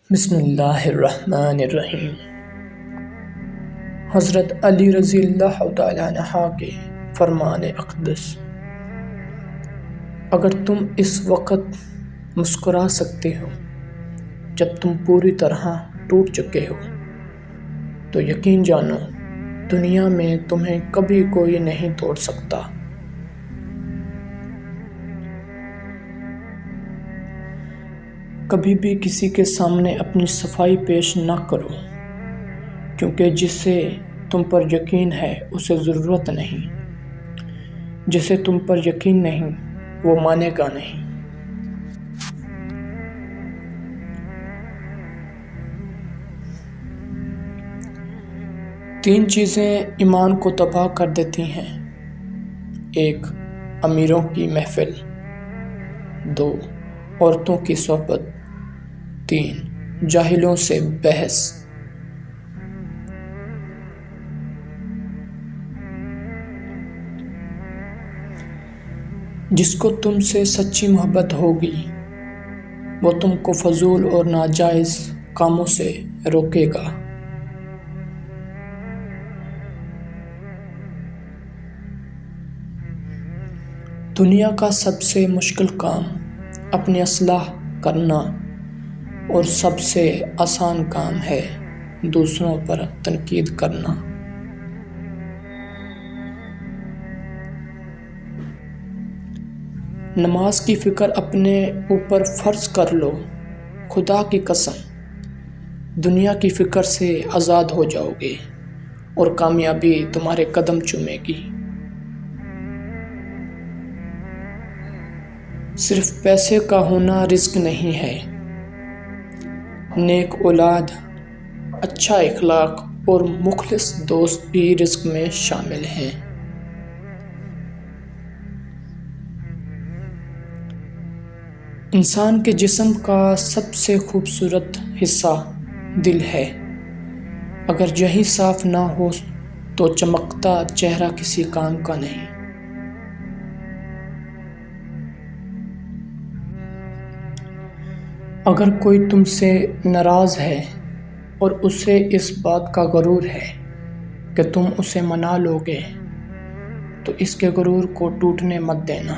بسم اللہ الرحمن الرحیم۔ حضرت علی رضی اللہ تعالیٰ عنہ کے فرمان اقدس: اگر تم اس وقت مسکرا سکتے ہو جب تم پوری طرح ٹوٹ چکے ہو تو یقین جانو دنیا میں تمہیں کبھی کوئی نہیں توڑ سکتا۔ کبھی بھی کسی کے سامنے اپنی صفائی پیش نہ کرو، کیونکہ جسے تم پر یقین ہے اسے ضرورت نہیں، جسے تم پر یقین نہیں وہ مانے گا نہیں۔ تین چیزیں ایمان کو تباہ کر دیتی ہیں: 1. امیروں کی محفل، 2. عورتوں کی صحبت، 3. جاہلوں سے بحث۔ جس کو تم سے سچی محبت ہوگی وہ تم کو فضول اور ناجائز کاموں سے روکے گا۔ دنیا کا سب سے مشکل کام اپنی اصلاح کرنا اور سب سے آسان کام ہے دوسروں پر تنقید کرنا۔ نماز کی فکر اپنے اوپر فرض کر لو، خدا کی قسم دنیا کی فکر سے آزاد ہو جاؤ گے اور کامیابی تمہارے قدم چومے گی۔ صرف پیسے کا ہونا رزق نہیں ہے، نیک اولاد، اچھا اخلاق اور مخلص دوست بھی رزق میں شامل ہیں۔ انسان کے جسم کا سب سے خوبصورت حصہ دل ہے، اگر یہی صاف نہ ہو تو چمکتا چہرہ کسی کام کا نہیں۔ اگر کوئی تم سے ناراض ہے اور اسے اس بات کا غرور ہے کہ تم اسے منا لو گے تو اس کے غرور کو ٹوٹنے مت دینا۔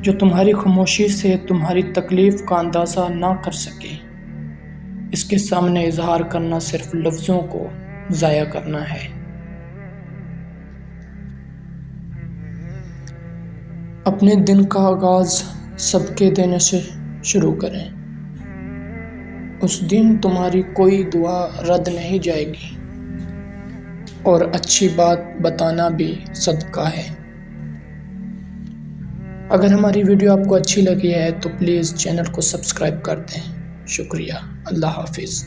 جو تمہاری خاموشی سے تمہاری تکلیف کا اندازہ نہ کر سکے، اس کے سامنے اظہار کرنا صرف لفظوں کو ضائع کرنا ہے۔ اپنے دن کا آغاز صدقے دینے سے شروع کریں، اس دن تمہاری کوئی دعا رد نہیں جائے گی اور اچھی بات بتانا بھی صدقہ ہے۔ اگر ہماری ویڈیو آپ کو اچھی لگی ہے تو پلیز چینل کو سبسکرائب کر دیں۔ شکریہ۔ اللہ حافظ۔